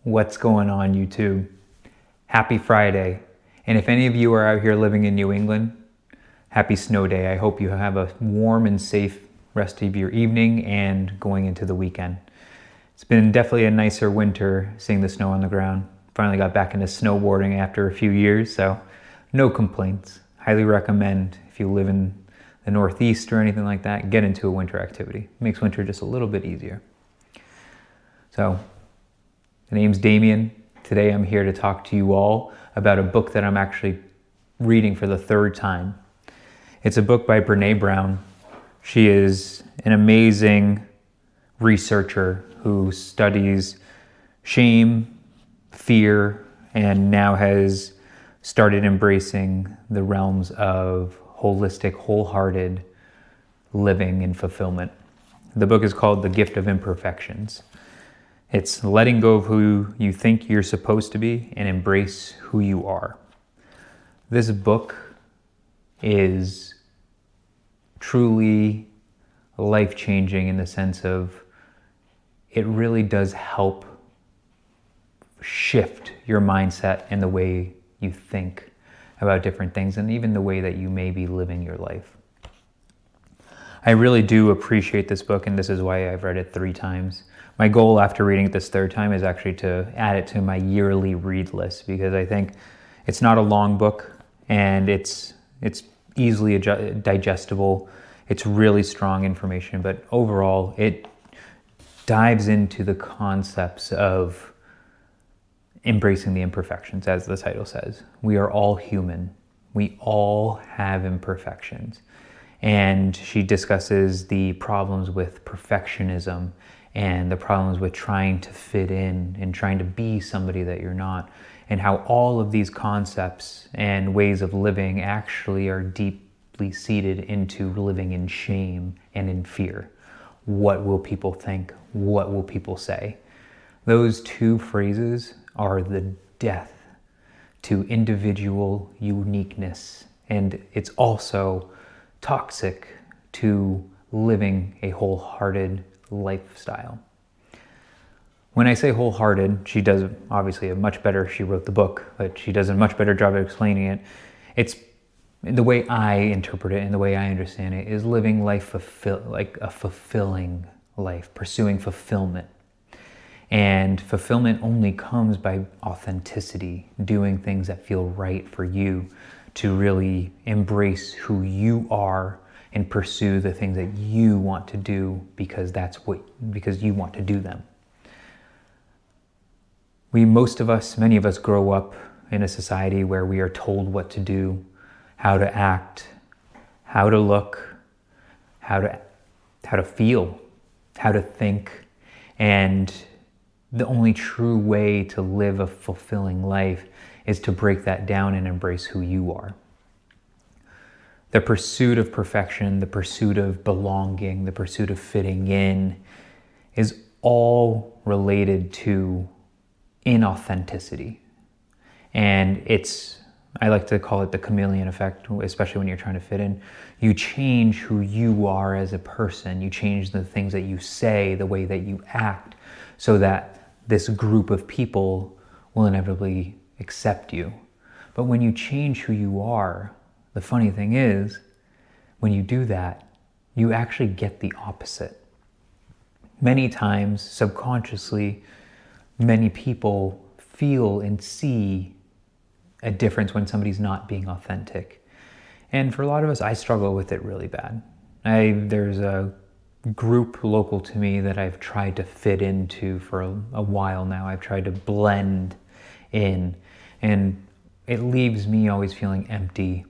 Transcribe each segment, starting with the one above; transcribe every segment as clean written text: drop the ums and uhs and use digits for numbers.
What's going on, YouTube? Happy Friday. And if any of you are out here living in New England, happy snow day. I hope you have a warm and safe rest of your evening and going into the weekend. It's been definitely a nicer winter seeing the snow on the ground. Finally got back into snowboarding after a few years, so no complaints. Highly recommend if you live in the Northeast or anything like that, get into a winter activity. It makes winter just a little bit easier. So, the name's Damien. Today I'm here to talk to you all about a book that I'm actually reading for the third time. It's a book by Brene Brown. She is an amazing researcher who studies shame, fear, and now has started embracing the realms of holistic, wholehearted living and fulfillment. The book is called The Gift of Imperfections. It's letting go of who you think you're supposed to be and embrace who you are. This book is truly life-changing in the sense of it really does help shift your mindset and the way you think about different things and even the way that you may be living your life. I really do appreciate this book, and this is why I've read it 3 times. My goal after reading it this 3rd time is actually to add it to my yearly read list, because I think it's not a long book and it's easily digestible. It's really strong information, but overall it dives into the concepts of embracing the imperfections, as the title says. We are all human. We all have imperfections. And she discusses the problems with perfectionism and the problems with trying to fit in and trying to be somebody that you're not, and how all of these concepts and ways of living actually are deeply seated into living in shame and in fear. What will people think? What will people say? Those 2 phrases are the death to individual uniqueness, and it's also toxic to living a wholehearted lifestyle. When I say wholehearted, she does obviously she wrote the book, but she does a much better job of explaining it. It's the way I interpret it and the way I understand it is living life like a fulfilling life, pursuing fulfillment. And fulfillment only comes by authenticity, doing things that feel right for you, to really embrace who you are and pursue the things that you want to do because you want to do them. Many of us grow up in a society where we are told what to do, how to act, how to look, how to feel, how to think, and the only true way to live a fulfilling life is to break that down and embrace who you are. The pursuit of perfection, the pursuit of belonging, the pursuit of fitting in is all related to inauthenticity. And I like to call it the chameleon effect, especially when you're trying to fit in. You change who you are as a person. You change the things that you say, the way that you act, so that this group of people will inevitably accept you. But when you change who you are, the funny thing is, when you do that, you actually get the opposite. Many times, subconsciously, many people feel and see a difference when somebody's not being authentic. And for a lot of us, I struggle with it really bad. There's a group local to me that I've tried to fit into for a while now. I've tried to blend in, and it leaves me always feeling empty,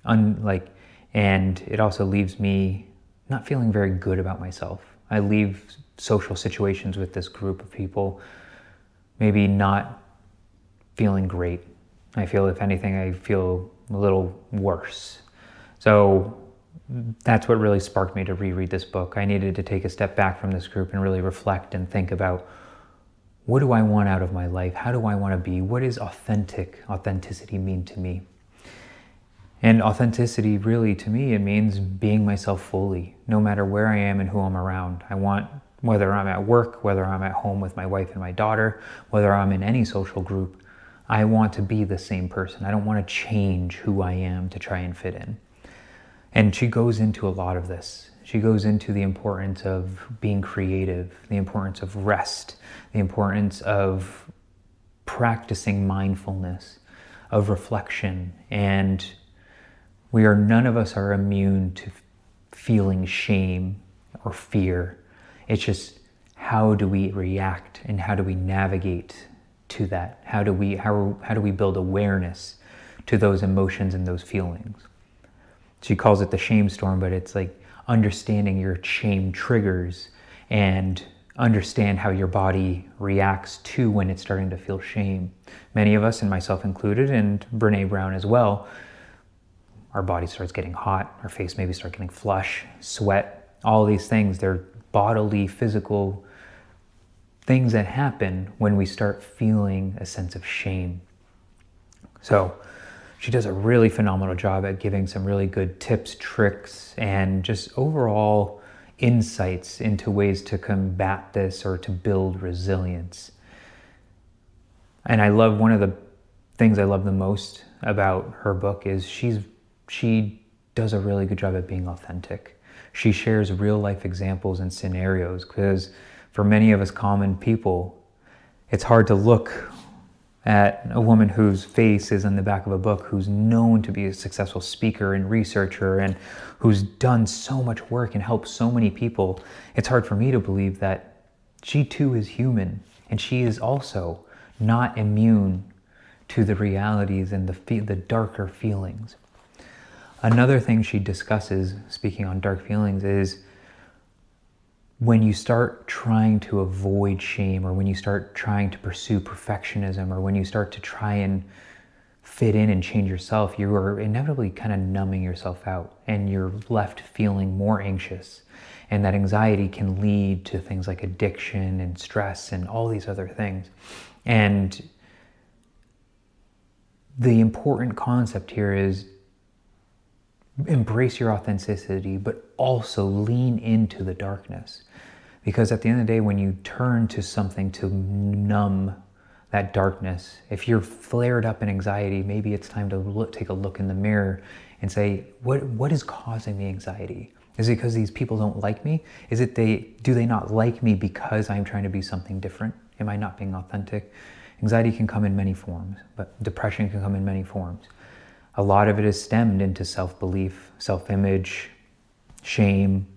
and it also leaves me not feeling very good about myself. I leave social situations with this group of people maybe not feeling great. I feel, if anything, I feel a little worse. So that's what really sparked me to reread this book. I needed to take a step back from this group and really reflect and think about, what do I want out of my life? How do I want to be? What does authenticity mean to me? And authenticity, really, to me, it means being myself fully, no matter where I am and who I'm around. I want Whether I'm at work, whether I'm at home with my wife and my daughter, whether I'm in any social group, I want to be the same person. I don't want to change who I am to try and fit in. And she goes into a lot of this. She goes into the importance of being creative, the importance of rest, the importance of practicing mindfulness, of reflection. And none of us are immune to feeling shame or fear. It's just, how do we react and how do we navigate to that? How do we build awareness to those emotions and those feelings? She calls it the shame storm, but it's like understanding your shame triggers and understand how your body reacts to when it's starting to feel shame. Many of us, and myself included, and Brene Brown as well, our body starts getting hot, our face maybe starts getting flush, sweat, all these things. They're bodily, physical things that happen when we start feeling a sense of shame. So she does a really phenomenal job at giving some really good tips, tricks, and just overall insights into ways to combat this or to build resilience. And I love, one of the things I love the most about her book is she does a really good job at being authentic. She shares real life examples and scenarios, because for many of us common people, it's hard to look at a woman whose face is on the back of a book, who's known to be a successful speaker and researcher and who's done so much work and helped so many people. It's hard for me to believe that she too is human, and she is also not immune to the realities and the darker feelings. Another thing she discusses, speaking on dark feelings, is when you start trying to avoid shame, or when you start trying to pursue perfectionism, or when you start to try and fit in and change yourself, you are inevitably kind of numbing yourself out, and you're left feeling more anxious. And that anxiety can lead to things like addiction and stress and all these other things. And the important concept here is embrace your authenticity, but also lean into the darkness. Because at the end of the day, when you turn to something to numb that darkness, if you're flared up in anxiety, maybe it's time to take a look in the mirror and say, what is causing the anxiety? Is it because these people don't like me? Do they not like me because I'm trying to be something different? Am I not being authentic? Anxiety can come in many forms, but depression can come in many forms. A lot of it is stemmed into self-belief, self-image, shame.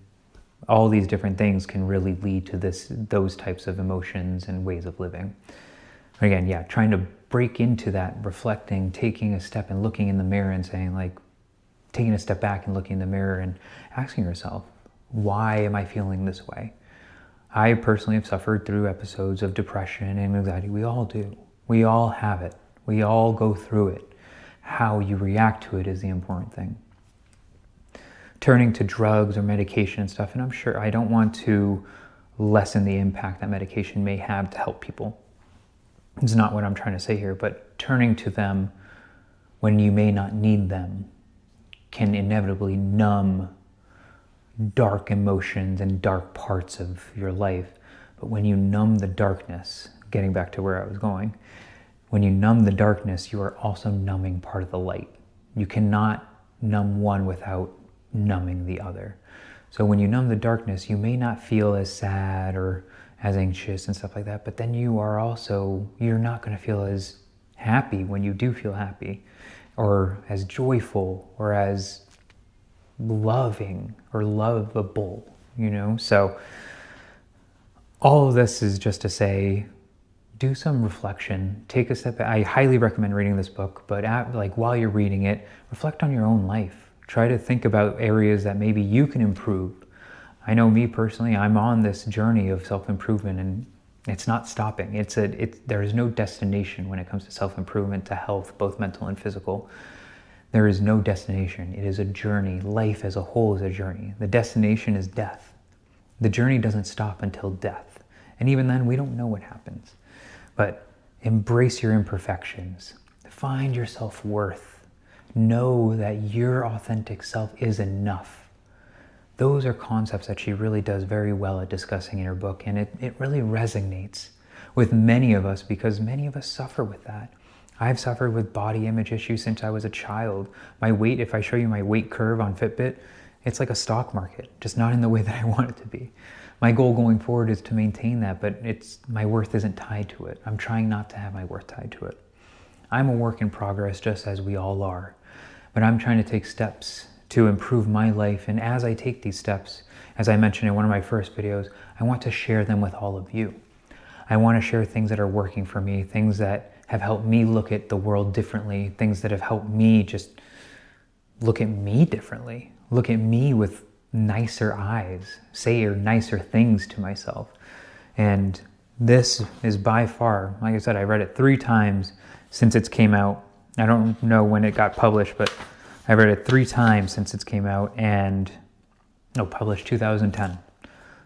All these different things can really lead to those types of emotions and ways of living. Again, trying to break into that, reflecting, taking a step and looking in the mirror and saying, like, taking a step back and looking in the mirror and asking yourself, why am I feeling this way? I personally have suffered through episodes of depression and anxiety. We all do. We all have it. We all go through it. How you react to it is the important thing. Turning to drugs or medication and stuff, and I'm sure I don't want to lessen the impact that medication may have to help people. It's not what I'm trying to say here, but turning to them when you may not need them can inevitably numb dark emotions and dark parts of your life. But when you numb the darkness, getting back to where I was going, when you numb the darkness, you are also numbing part of the light. You cannot numb one without numbing the other. So when you numb the darkness, you may not feel as sad or as anxious and stuff like that, but then you're not going to feel as happy when you do feel happy, or as joyful, or as loving or lovable, So all of this is just to say, do some reflection, take a step back. I highly recommend reading this book, but while you're reading it, reflect on your own life. Try to think about areas that maybe you can improve. I know me personally, I'm on this journey of self-improvement, and it's not stopping. There is no destination when it comes to self-improvement, to health, both mental and physical. There is no destination. It is a journey. Life as a whole is a journey. The destination is death. The journey doesn't stop until death. And even then, we don't know what happens. But embrace your imperfections. Find your self-worth. Know that your authentic self is enough. Those are concepts that she really does very well at discussing in her book, and it really resonates with many of us because many of us suffer with that. I've suffered with body image issues since I was a child. My weight, if I show you my weight curve on Fitbit, it's like a stock market, just not in the way that I want it to be. My goal going forward is to maintain that, but my worth isn't tied to it. I'm trying not to have my worth tied to it. I'm a work in progress, just as we all are, but I'm trying to take steps to improve my life. And as I take these steps, as I mentioned in one of my first videos, I want to share them with all of you. I want to share things that are working for me, things that have helped me look at the world differently, things that have helped me just look at me differently, look at me with nicer eyes, say nicer things to myself. And this is by far, like I said, I read it 3 times since it came out. I don't know when it got published, but I read it 3 times since it came out, and published 2010.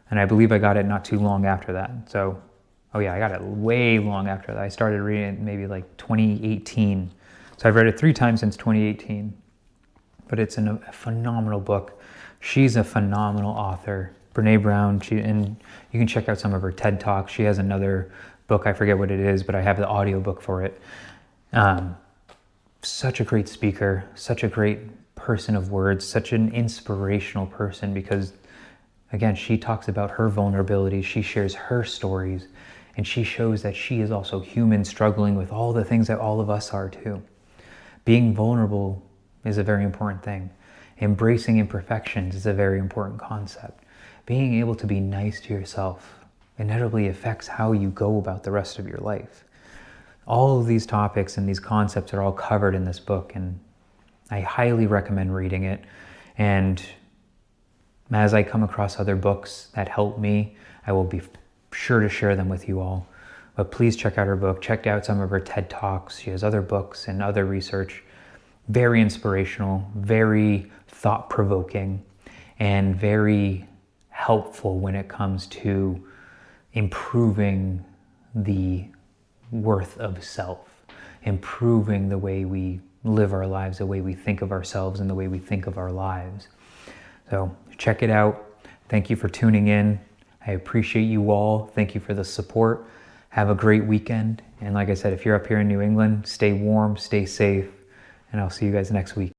And I believe I got it not too long after that. So, I got it way long after that. I started reading it maybe like 2018. So I've read it 3 times since 2018. But it's a phenomenal book. She's a phenomenal author. Brene Brown, and you can check out some of her TED Talks. She has another book, I forget what it is, but I have the audiobook for it. Such a great speaker, such a great person of words, such an inspirational person because, again, she talks about her vulnerabilities, she shares her stories, and she shows that she is also human, struggling with all the things that all of us are too. Being vulnerable is a very important thing. Embracing imperfections is a very important concept. Being able to be nice to yourself inevitably affects how you go about the rest of your life. All of these topics and these concepts are all covered in this book, and I highly recommend reading it. And as I come across other books that help me, I will be sure to share them with you all. But please check out her book. Check out some of her TED Talks. She has other books and other research. Very inspirational, very thought-provoking, and very helpful when it comes to improving the worth of self, improving the way we live our lives, the way we think of ourselves, and the way we think of our lives. So check it out. Thank you for tuning in. I appreciate you all. Thank you for the support. Have a great weekend. And like I said, if you're up here in New England, stay warm, stay safe, and I'll see you guys next week.